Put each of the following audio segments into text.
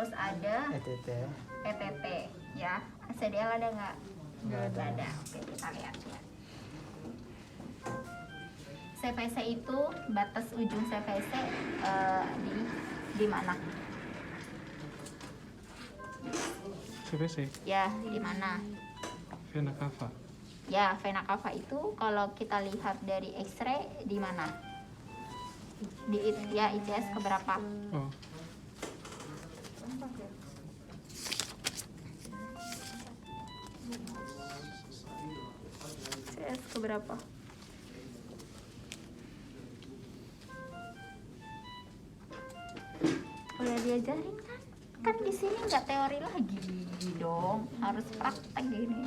Terus ada ETT ya. CDL ada nggak? Nggak ada. Oke, kita lihat ya. CVC itu batas ujung CVC di mana? CVC? Ya, di mana? Vena cava. Ya, vena cava itu kalau kita lihat dari X-ray di mana? Di ya ICS keberapa? Oh, ICS keberapa? Udah diajarin kan? Kan di sini nggak teori lagi dong, harus praktek gini.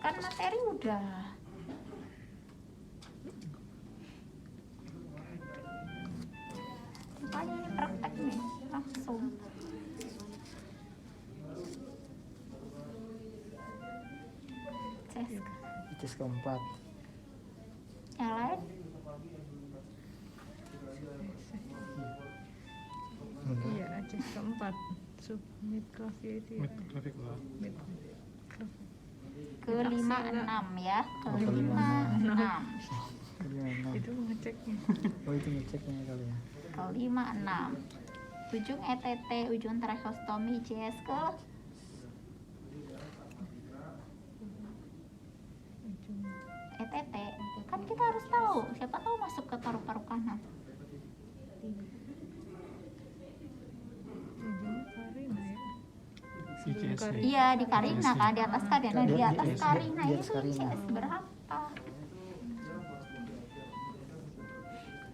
Kan materi udah. Makanya ini praktek nih, langsung. ICS keempat. Yang lain? Iya, ICS keempat. Submidclavia mid clavicular. Ke 56 ya, ke Oh, 56. itu ngeceknya. Oh, itu ngeceknya kali ya. Ke 56. Ujung ETT, ujung tracheostomi ICS ke ETT. Kan kita harus tahu, siapa tahu masuk ke paru-paru kanan. Ujung karina ya. ICS. Iya, di karina kan, di atas karina. Nah, di atas Di karina atas itu karina. ICS berapa?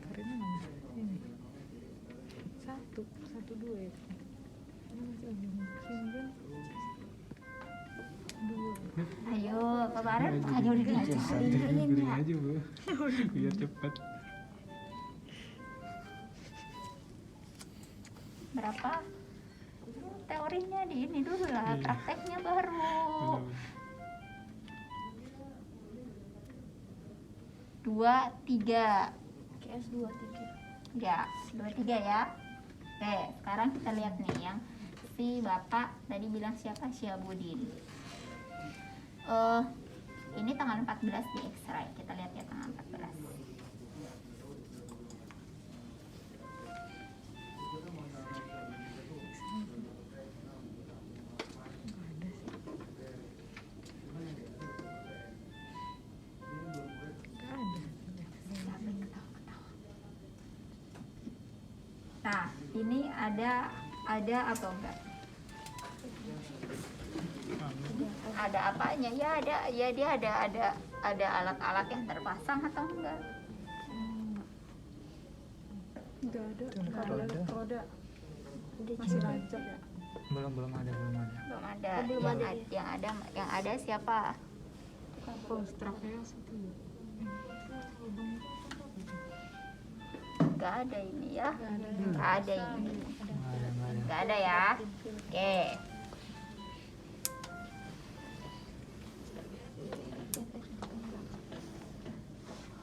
Karina mana? Ini. Satu dua ya. Ini masih ujung sini. Dua. Ayo, kemarin hanya udah diajarin Beri ya. aja bu, biar cepat. Berapa? Teorinya di ini dulu lah, Iya. prakteknya baru. Benar. 2, 3. KS 23. Ya, 2, 3 ya. Oke, sekarang kita lihat nih yang si bapak tadi bilang siapa? Syihabudin. Ini tanggal 14 di X-ray. Kita lihat ya tanggal 14. Nah, ini ada atau enggak? Ada apanya? Ya dia ada alat-alat yang terpasang atau enggak? Enggak ada. Roda. Masih rancak ya. Belum ada. Belum ada. Oh, belum ada ya? Yang ada siapa? Postraknya situ. Enggak ada ini ya. Enggak ada ini. Nggak ada. Enggak ada ya. Oke.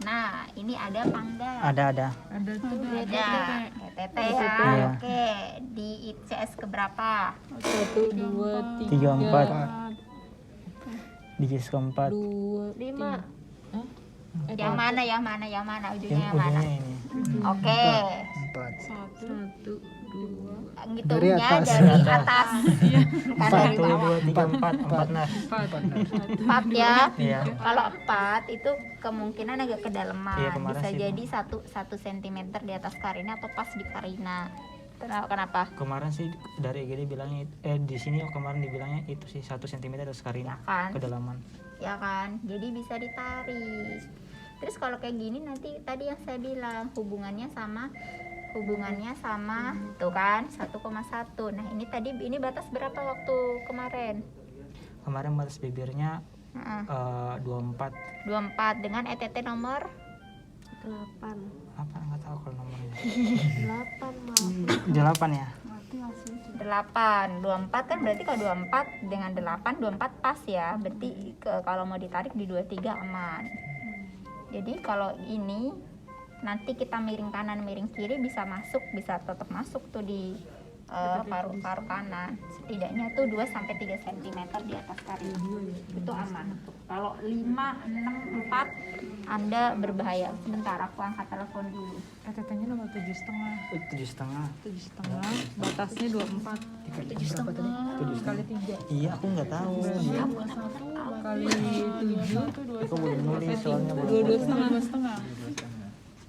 Nah, ini ada apa enggak? Ada. Ada tuh. Ada. ETT ya. Iya. Oke. Di ICS keberapa? 1, 2, 3, 4. Di ICS keempat. 2, 5. Yang mana? Ujungnya yang mana? Ujungnya ini. Oke. 4. 1, 2, Ngitungnya atas. dari atas. Bukan dari 1, bawah. 2, 3, 4. 4 nas. 4 ya. Iya. Kalau 4 itu kemungkinan agak kedalaman. Iya, kemarin Bisa sih. jadi 1 cm di atas karina atau pas di karina. Kenapa? Kemarin sih dari IGD bilangnya di sini kemarin dibilangnya itu sih 1 cm dari Ya karina kan? kedalaman. Ya kan? Jadi bisa ditarik. Terus kalau kayak gini nanti tadi yang saya bilang hubungannya sama tuh kan 1,1. Nah, ini batas berapa waktu kemarin? Kemarin batas bibirnya Heeh. 24. 24 dengan ETT nomor 8. Apa nggak tahu kalau nomornya. 8 maaf. 8 ya. 8. 24 kan berarti kalau 24 dengan 8, 24 pas ya. Berarti kalau mau ditarik di 23 aman. Jadi kalau ini nanti kita miring kanan miring kiri bisa tetap masuk tuh di paru-paru kanan. Setidaknya tuh 2 sampai 3 cm di atas karina. Itu aman. Kalau 5, 6, 4 Anda berbahaya. Sebentar aku angkat telepon dulu. Tetenya nomor 7,5. 7,5. 7,5. Batasnya 24. 7,5 Kali 3. Iya, aku nggak tahu. Iya. Kali 7. Aku belum nulis soalnya belum. 22,5.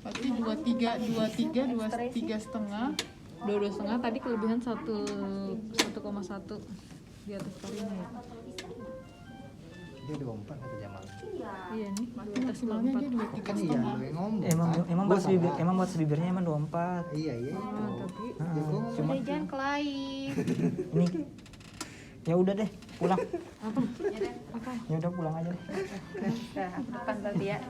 Berarti 23,5. 22,5 tadi kelebihan 1,1 di atas karina ya. Dia 24 kata Jamal. Iya nih, batas 24. Kan iya lu yang ngomong. Emang Gua buat bibir, sama. emang buat bibirnya emang 24. Iya itu. Tapi Ya, gua ngomong. Cuma Jangan kelain. ini ya udah deh, pulang. apa? Ya udah pulang aja deh. Depan tadi ya.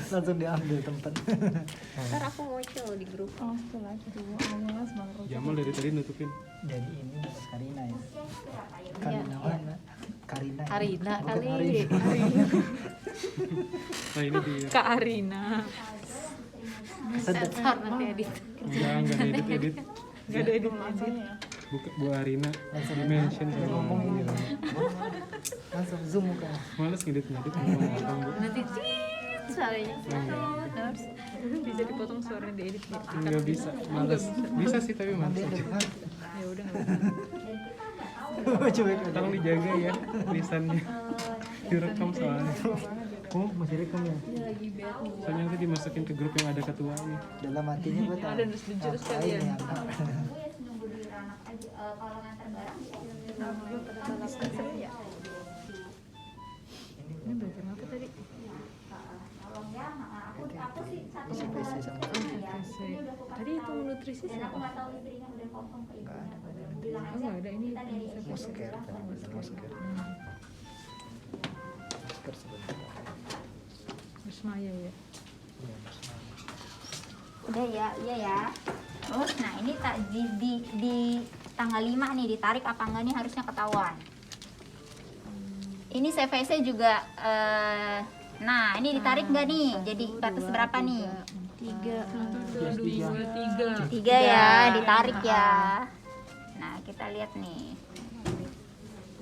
Langsung diambil tempat. Ntar aku ngocel di grup. Oh, setelah itu awas Bang Robi. Jamal dari tadi nutupin. Jadi ini batas karina ya. Karina mana? Karina. Karina Bukan kali. Arina. Nah ini di Kak Arina. Sensor nanti edit. enggak edit. Gak ada edit-edit. Buka Bu Arina di mention sama Ngomong ini lah. Langsung zoom muka. Males ngedit-ngedit ngomong Bu. Nanti cit suaranya. Terus Bisa dipotong suaranya diedit ya. Enggak bisa, males. Bisa sih tapi males. Ya udah enggak apa. Coba Tolong dijaga ya lisannya. Direkam soalnya. Oh, masih rekam ya? Soalnya nanti dimasukin ke grup yang ada ketuanya. dalam hatinya gue tahu. Ada nus-nus Apa sekalian. ini anak? Nunggu di ranah aja. Kalau ngantar barang Ini belajar apa tadi? tolong ya. Aku sih satu Isi PC sama. Tadi itu nutrisi dan aku siapa? nggak tahu istrinya udah confirm ke ibu. Bilang Oh nggak ada ini. Mosker tadi, Mosker. Mosker sebentar. Terus Maya ya. Iya, Mosker. Udah ya, iya ya. Terus, nah ini tak di tanggal 5 nih ditarik apa enggak nih harusnya ketahuan. Ini CVC juga, nah ini ditarik nggak nih? Jadi batas berapa nih? 3. 2, 3. 3 ya, ditarik ya. Nah kita lihat nih.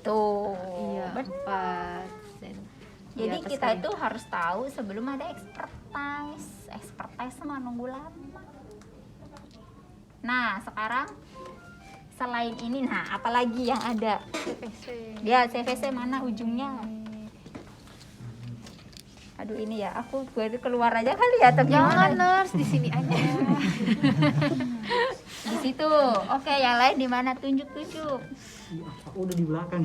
Tuh, Iya, bener. 4 sen. Jadi kita itu harus tahu sebelum ada expertise. Expertise mah nunggu lama. Nah, sekarang selain ini, nah apalagi yang ada? CPC. Dia CVC mana ujungnya? Aduh ini ya, gue itu keluar aja kali ya atau Jangan gimana? nurse di sini aja. Di situ. Oke, yang lain di mana? Tunjuk. Aku udah di belakang.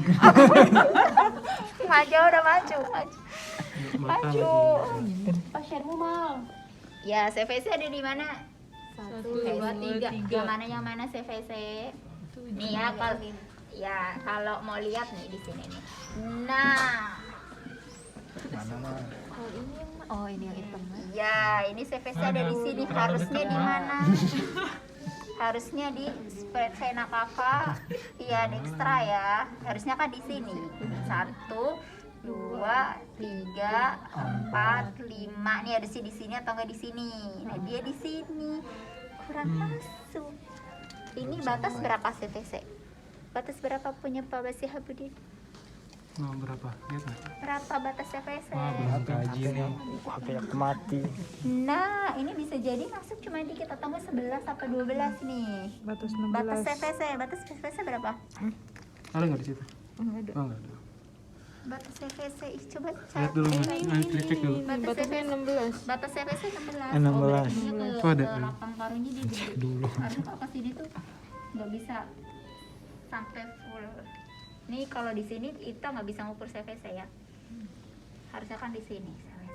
Maju udah maju. Maju. Pasienmu mal. Ya, CVC ada di mana? 1, 2, 2, 3. Yang mana CVC? Nih ya, kalau mau lihat nih di sini nih. Nah, Mana mah? Kalau ini yang oh ini yang hitam. ya ini CVC ada di sini. Harusnya di mana? Harusnya di spread vena cava, iya dextra ya. Harusnya kan di sini. 1, 2, 3, 4, 5. Nih ada sih di sini atau enggak di sini? Nah dia di sini kurang masuk. Ini batas berapa CVC? Batas berapa punya Pak Basi Habudin? Mau berapa? Lihat nggak? Berapa batas CVC? Wah, belum kaji nih. HP aku mati. Nah, ini bisa jadi masuk cuma dikit atau enggak 11 apa 12 nih. Batas Batas 16. batas CVC berapa? Ada nggak di situ? Enggak ada. Oh nggak ada. Batas CVC, coba Lihat dulu mas. Nah, cek dulu. Batasnya 16. Batas CVC 16. 16. Oh, berarti dia Oh, ada. ke lapang parunya dia gede. Dulu. Karena kalau ke sini tuh nggak bisa sampai full. Nih kalau di sini kita nggak bisa ngukur CVC ya. Harusnya kan di sini CVC.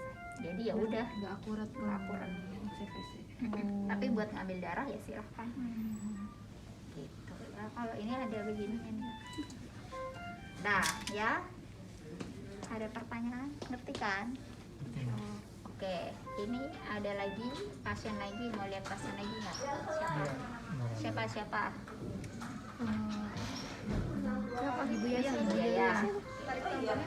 Jadi ya udah. Enggak akurat tuh. Nggak akurat. CPC. Tapi buat ngambil darah ya silahkan. Gitu. Nah, kalau ini ada begini ini. Nah, ya. Ada pertanyaan? Ngerti kan? Oke, ini ada lagi pasien lagi, mau lihat pasien lagi nggak? Siapa? Siapa? Ibu ya, Ibu ya. Ya, dan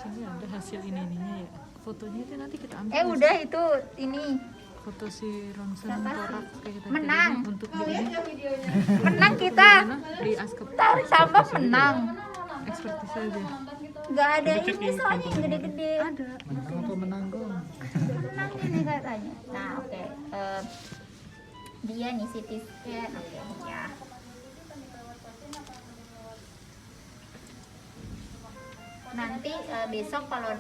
sini ada hasil ininya ya. Fotonya itu nanti kita ambil. Udah itu ini Foto si ronsen Siapa sih? torak kayak kita Menang. pilih untuk di ini. menang kita. Mana? Di askep Tarik sampah menang. ekspertis aja. Nggak ada ini soalnya yang gede-gede. Ada. Menang apa menanggung? Menang ini katanya. Nah oke. Dia nih CT scan. Oke ya. Nanti besok kalau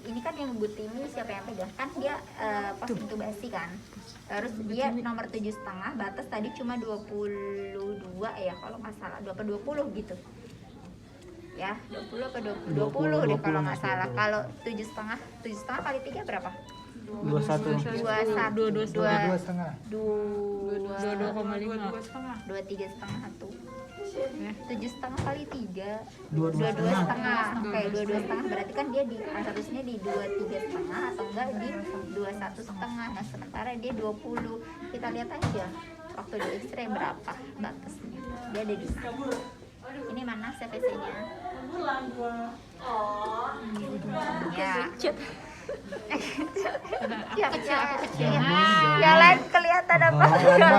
ini kan yang Bu Timi siapa yang pegang kan dia pos intubasi kan. Terus dia nomor 7,5, batas tadi cuma 22 ya kalau nggak salah, 20 gitu. Ya, 20 apa 20 deh kalau nggak salah. Kalau 7,5 kali 3 berapa? 21. 21 Dua setengah. 22,5. 23,5 tuh. 7,5 kali 3 22,5. 22,5. Oke, 22,5 berarti kan dia harusnya di 23,5 atau enggak di 21,5. Nah, sementara dia 20. Kita lihat aja waktu di X-ray berapa batasnya. Dia ada di mana? Ini mana CVC-nya? Ya. Ya, ya lain kelihatan apa?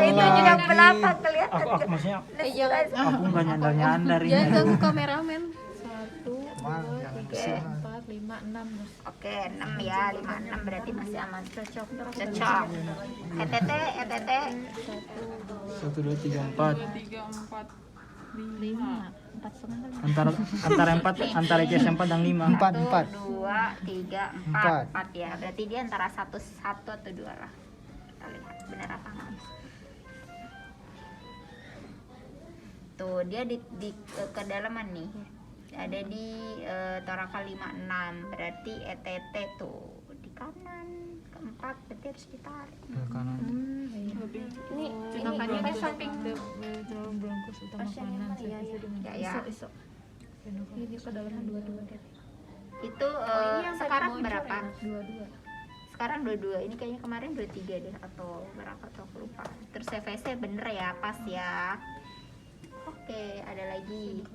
Itu yang belakang kelihatan. Aku maksudnya Jelas. aku nggak nyandar ini. Ya ganggu kameramen. 1, 2, jangan kesini. 4, 5, 6. Oke, 6 ya, 56 berarti masih aman. Cocok. ETT 1 2 3 4. 5, 4,5. Antara ICS 4 dan 5. 4, 4. 2, 3, 4 ya. Berarti dia antara 1 atau 2 lah. Kita lihat benar apa enggak. Tuh, dia di kedalaman nih. Ada di torakal 56. Berarti ETT tuh di kanan keempat, berarti harus ditarik. Ke kanan. Ini makanya kan kan samping Dalam bronkus utama kanan. Ya, iso. Ini kedalaman 22. itu sekarang berapa? 22. Sekarang 22. Ini kayaknya kemarin 23 deh atau berapa tuh aku lupa. Terus CVC bener ya, pas ya. Oke, ada lagi.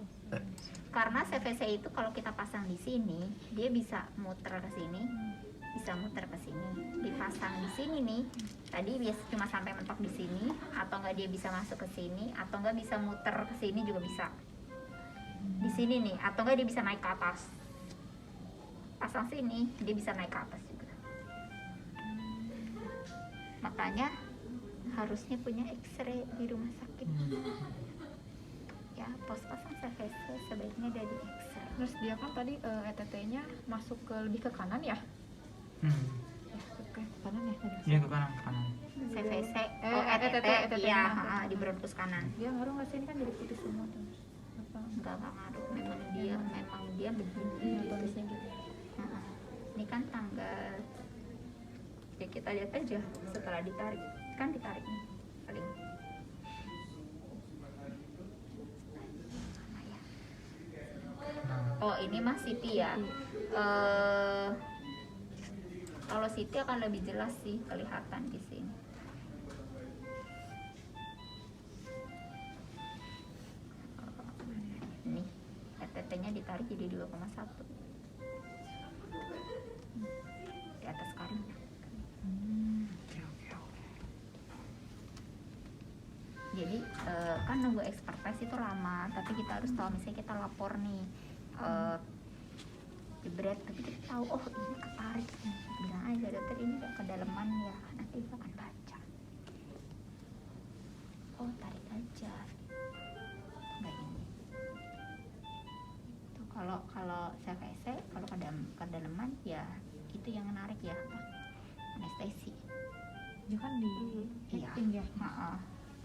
Karena CVC itu kalau kita pasang di sini, dia bisa muter ke sini, bisa muter ke sini. Dipasang di sini nih, tadi biasa cuma sampai mentok di sini, atau enggak dia bisa masuk ke sini, atau enggak bisa muter ke sini juga bisa. Di sini nih, atau enggak dia bisa naik ke atas. Pasang sini, dia bisa naik ke atas juga. Makanya harusnya punya X-ray di rumah sakit. Ya, pos pasang CVC sebaiknya dari X-ray. Terus dia kan tadi ETT-nya masuk ke lebih ke kanan ya? Hmm. Ke kanan ya tadi. Iya ke kanan, ke kanan. CVC, ETT, iya, di bronkus kanan. Dia ngaruh nggak sih, ini kan jadi putih semua tuh. Apa? Enggak ngaruh, memang dia begini. Iya, tulisnya gitu. Heeh. Ini kan tanggal, ya kita lihat aja setelah ditarik, kan ditarik nih paling. Mana ya? Oh ini mah Siti ya. Kalau Siti akan lebih jelas sih kelihatan di sini. Nih, ETT-nya ditarik jadi 2,1. Di atas karin. Jadi kan nunggu expertise itu lama, tapi kita harus tahu misalnya kita lapor nih jebret, tapi kita tahu oh ini ketarik, bilang aja dokter ini udah kedalaman ya, nanti kita akan baca. Oh tarik aja, nggak ini. Tuh kalau CVC kalau kedalaman ya itu yang menarik ya apa? Anestesi. Dia kan di Iya. acting ya.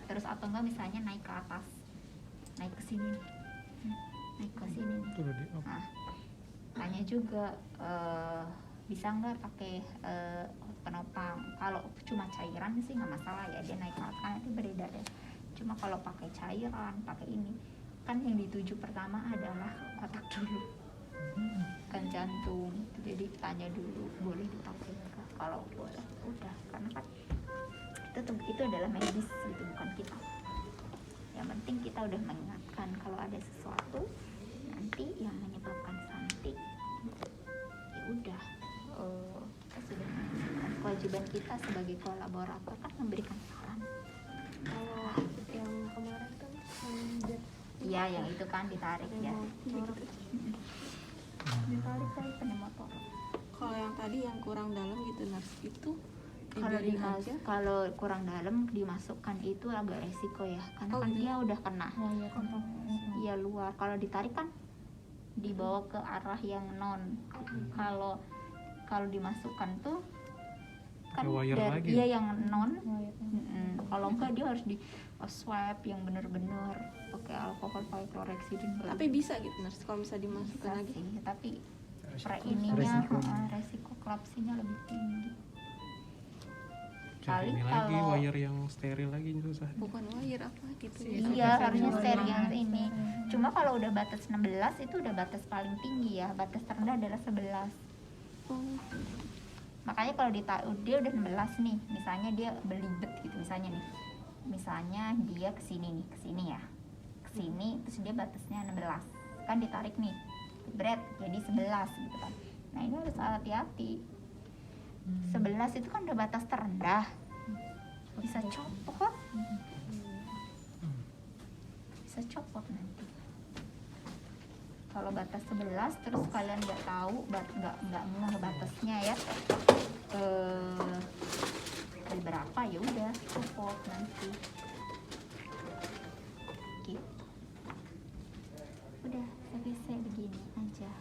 Terus atau enggak misalnya naik ke atas, naik ke sini nih. Naik ke sini nih. Tuh di Nah, tanya juga bisa nggak pakai penopang. Kalau cuma cairan sih nggak masalah ya, dia naik ke atas kan nanti beredar ya. Cuma kalau pakai cairan, pakai ini kan yang dituju pertama adalah otak dulu, kan jantung. Jadi tanya dulu boleh dipakai nggak? Kalau boleh udah, karena kan itu adalah medis gitu, bukan kita. Yang penting kita udah mengingatkan kalau ada sesuatu nanti yang menyebabkan stunting kewajiban kita sebagai kolaborator kan memberikan saran. Kalau yang kemarin kan Iya, yang itu kan ditarik ya. Ditarik kan pneumotor. Kalau yang tadi yang kurang dalam gitu nurse itu Kalau dibiarin aja. kalau kurang dalam dimasukkan itu agak resiko ya, karena Oh, kan gitu. dia udah kena. Iya luar. Kalau ditarik kan dibawa ke arah yang non. Kalau dimasukkan tuh kan Ke wire dari lagi. dia yang non. Kalau enggak dia harus di swab yang bener-bener pakai alkohol pakai kloreksidin. Tapi bisa gitu nurse kalau bisa dimasukkan bisa lagi. sih, tapi Resiko. resiko kolapsinya lebih tinggi. Cari ini Kali lagi kalau- wire yang steril lagi susah. Bukan wire apa gitu. Iya, harusnya steril yang ini. Cuma kalau udah batas 16 itu udah batas paling tinggi ya. Batas terendah adalah 11. Oh, Makanya kalau dia udah 16 nih, misalnya dia belibet gitu misalnya nih. Misalnya dia kesini nih, kesini ya. Kesini terus dia batasnya 16. Kan ditarik nih. Berat jadi 11 gitu kan. Nah, ini harus hati-hati. 11 itu kan udah batas terendah. Bisa copot. Bisa copot nanti. Kalau batas 11 terus kalian nggak tahu, nggak ngeh batasnya ya, di berapa ya udah copot nanti. Gitu. Udah saya begini aja.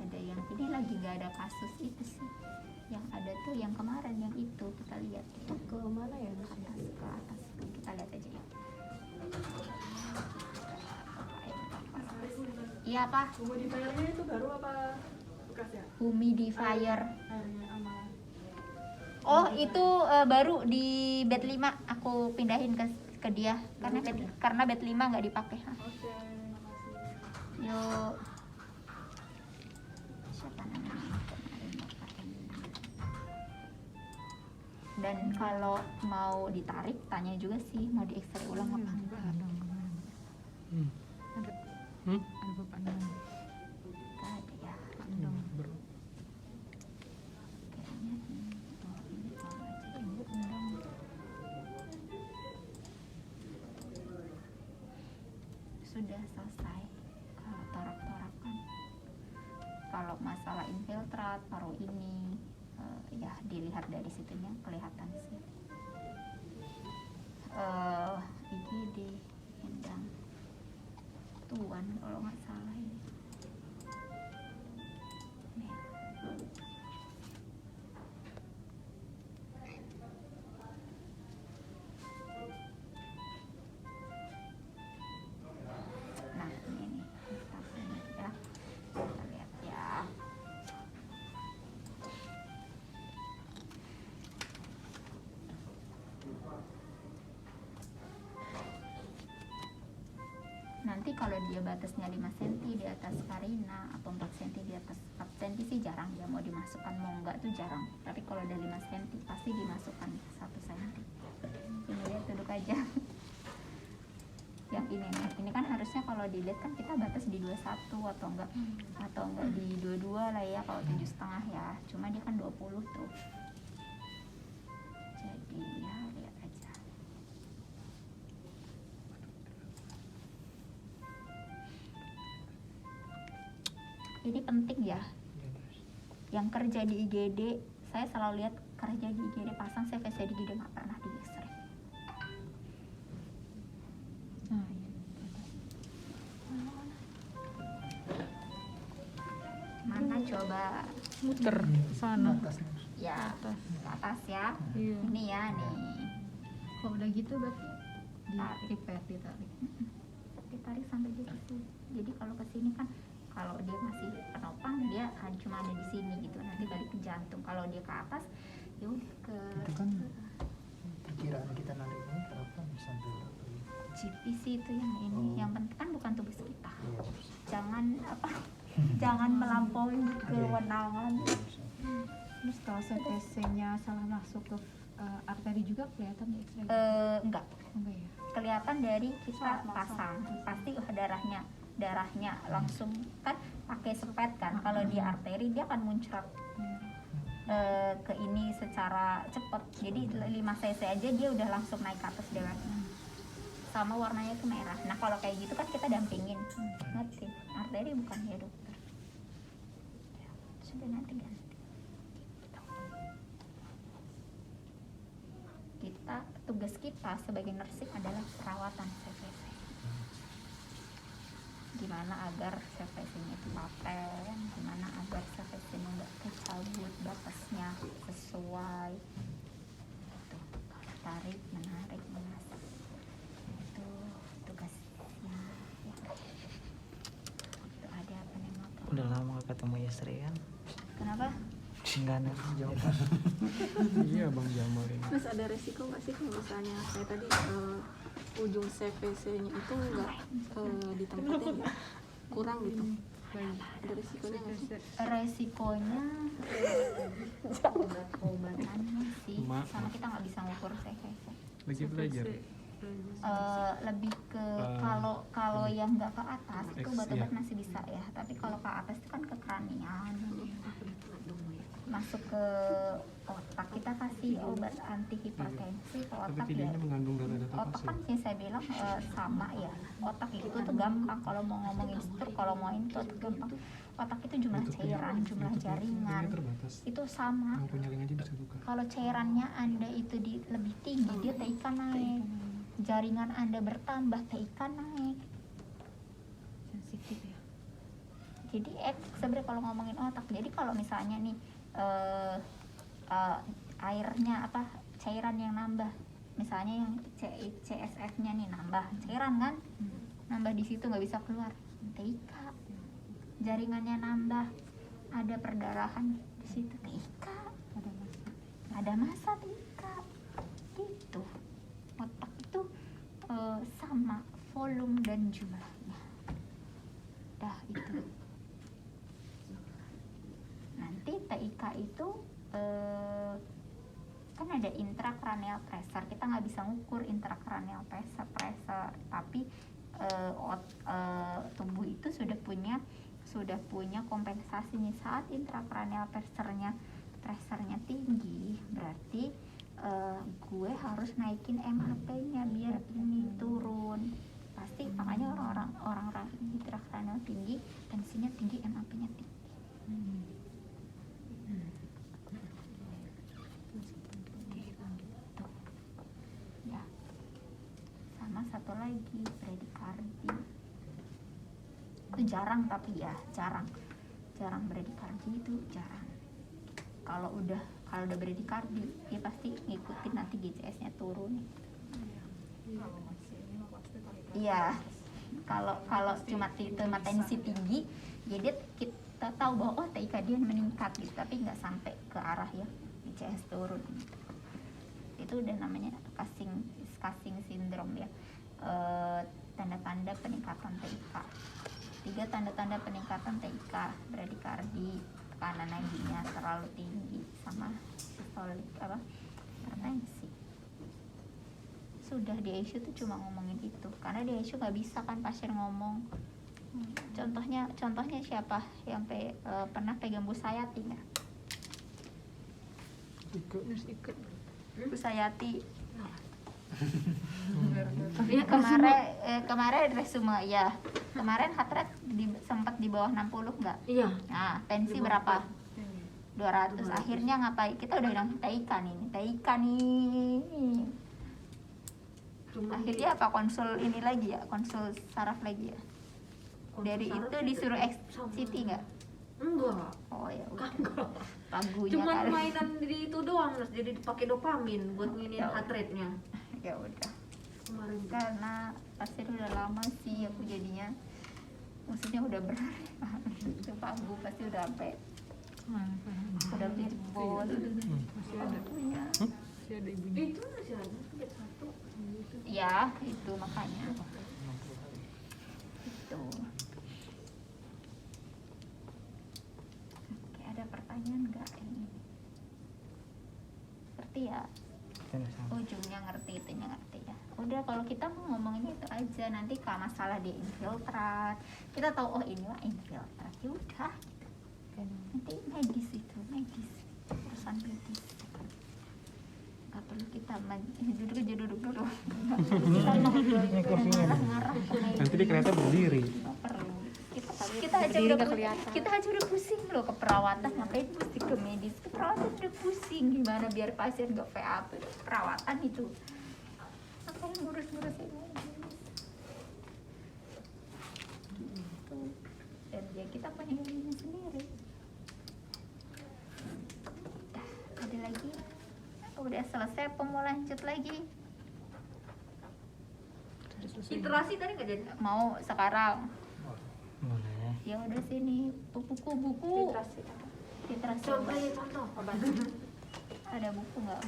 Ada yang ini lagi nggak ada kasus itu sih. Yang ada tuh yang kemarin yang itu kita lihat itu ke mana ya? ke atas kita lihat aja ya. Iya Pak. Humidifier-nya itu baru apa bekas ya? Humidifier. Airnya sama. Oh itu baru di bed 5 aku pindahin ke dia karena bed 5 nggak dipakai. Hah. Oke, makasih. Yuk. Siapa namanya? Dan kalau mau ditarik tanya juga sih mau di X-ray ulang apa enggak. Hmm. Hmm? Ada bapaknya. Enggak ada ya. Kayaknya ini taruh aja dulu undang. Sudah selesai. Kalau torak-torakan, kalau masalah infiltrat paru ini ya dilihat dari situnya kelihatan sih. IGD endang tuan kalau nggak salah ini. Nih. Nah ini nih instansnya ya, kita lihat ya. Nanti kalau dia batasnya 5 cm di atas Karina atau 4 cm di atas 4 cm sih jarang ya mau dimasukkan, mau enggak tuh jarang. Tapi kalau udah 5 cm pasti dimasukkan 1 cm. Ini lihat duduk aja. Yang ini nih, ini kan harusnya kalau dilihat kan kita batas di 21 atau enggak di 22 lah ya kalau 7,5 ya. Cuma dia kan 20 tuh. Jadi ya lihat aja. Ini penting ya. Yang kerja di IGD, saya selalu lihat kerja di IGD pasang CVC di IGD nggak pernah di X-ray. Nah, iya. Mana coba? Muter sana. Atasnya. Ya, Atas. ke atas ya. Iya. Ini ya nih. Kalau udah gitu berarti Tarik. ditarik. Ditarik sampai di situ. Jadi kalau ke sini kan kalau dia masih penopang dia cuma ada di sini gitu. Nanti balik ke jantung. Kalau dia ke atas ya udah ke Itu kan perkiraan kita nariknya berapa sampai berapa ya? GPC itu yang ini. Oh. Yang penting kan bukan tubuh kita. Iya, Jangan jangan melampaui kewenangan. Terus kalau CTC-nya salah masuk ke arteri juga kelihatan di X-ray? Enggak. Enggak ya? Kelihatan dari kita Saat pasang. Pasti darahnya langsung kan pakai sepet kan. Kalau dia arteri dia akan muncrat. ke ini secara cepat. Jadi 5 cc aja dia udah langsung naik ke atas darahnya. Sama warnanya itu merah. Nah kalau kayak gitu kan kita dampingin, ngerti? Arteri bukan ya dokter. Ya, sudah nanti ganti. Tugas kita sebagai nursing adalah perawatan CVC. Gimana agar CVC-nya itu paten, gimana agar CVC-nya nggak kecabut, batasnya sesuai. Itu tarik, menarik, mengasah. Itu tugasnya. Ya. Itu ada penembakan. Udah lama gak ketemu istri kan? Kenapa? Enggak ada jawaban. Iya Bang Jamal ini. Terus ada resiko nggak sih kalau misalnya kayak tadi ujung CVC-nya itu nggak ditempatin nggak kurang gitu? Ada resikonya nggak sih? Resikonya obat-obatannya sih, Mak. sama kita nggak bisa ngukur CVC. Lagi belajar. Lebih ke kalau yang nggak ke atas itu X, obat-obat ya. masih bisa ya, tapi kalau ke atas itu kan ke kranian, masuk ke otak kita kasih obat anti hipertensi ke Tapi otak ya. videonya mengandung data-data Otak pasien. kan yang saya bilang sama ya, otak itu tuh gampang kalau mau ngomongin struktur, kalau mau itu gampang. Otak itu jumlah cairan, jumlah jaringan Videonya terbatas. itu sama. Yang punya link aja bisa buka. Kalau cairannya Anda itu lebih tinggi, dia TIK naik. Jaringan Anda bertambah, TIK naik. Sensitif ya. Jadi sebenarnya kalau ngomongin otak, jadi kalau misalnya nih airnya cairan yang nambah, misalnya yang CSF-nya nih nambah cairan kan, nambah di situ nggak bisa keluar, TIK. Jaringannya nambah, ada perdarahan di situ, TIK. Ada masa TIK. Gitu. Otak itu sama volume dan jumlahnya. Dah itu. Nanti TIK itu kan ada intracranial pressure. Kita nggak bisa ngukur intracranial pressure, tapi tubuh itu sudah punya kompensasi nih. Saat intracranial pressure-nya tinggi, berarti gue harus naikin MAP-nya biar ini turun. Pasti makanya orang-orang intracranial tinggi, tensinya tinggi, MAP-nya tinggi. Gitu. Ya. Sama satu lagi bradikardi. Itu jarang tapi ya, jarang bradikardi itu jarang. Kalau udah bradikardi, dia pasti ngikutin nanti GCS-nya turun. Iya. Kalau cuma tensi tinggi, jadi kita tahu bahwa TIK dia meningkat gitu, tapi nggak sampai ke arah ya GCS turun gitu. Itu udah namanya Cushing syndrome ya. Tanda-tanda peningkatan TIK. 3 tanda-tanda peningkatan TIK: bradikardi, tekanan nadinya terlalu tinggi, sama sistolik hipertensi. Sudah di ICU tuh cuma ngomongin itu, karena di ICU nggak bisa kan pasien ngomong. Contohnya siapa yang pernah pegang Bu Sayati nggak? Bu Sayati. Kemarin resume ya. Kemarin heart rate sempat di bawah 60 nggak? Iya. Nah, tensi berapa? 200. Akhirnya ngapain? Kita udah bilang TIK nih. Akhirnya apa, konsul ini lagi ya, konsul saraf lagi ya. Dari itu disuruh CT nggak? Enggak. Oh ya udah. Pagunya Cuman kali. mainan di itu doang, Nurse. Jadi dipakai dopamin buat nginin Ya heart rate-nya. Ya udah. Kemarin Karena pasien udah lama sih, aku jadinya maksudnya udah itu pagu pasti udah sampai udah jebol. Masih ada. Pagunya. Masih ada ibunya. itu masih ada satu. Ya itu makanya itu. Oke, ada pertanyaan nggak ini? Seperti ya ujungnya ngerti, itunya ngerti ya. Udah, kalau kita mau ngomongin itu aja, nanti kalau masalah di infiltrat kita tahu ini mah infiltrat, ya udah gitu. Nanti medis urusan sama duduk dulu. Ini kursinya. Ngarah ke meja. Nanti dia kelihatan berdiri. Nggak perlu. Kita aja Berdiri udah nggak kelihatan. kita aja udah pusing loh ke perawatan, ngapain mesti ke medis? Ke perawatan udah pusing, gimana biar pasien gak VAP? Perawatan itu ngapain ngurus-ngurusin medis? Gitu. Dan ya kita punya ilmunya sendiri. Ada lagi? Udah selesai, apa mau lanjut lagi? Iterasi tadi nggak jadi. Mau sekarang? Boleh. Ya udah sini buku. Literasi apa? Literasi. Contohnya contoh. Ada buku nggak?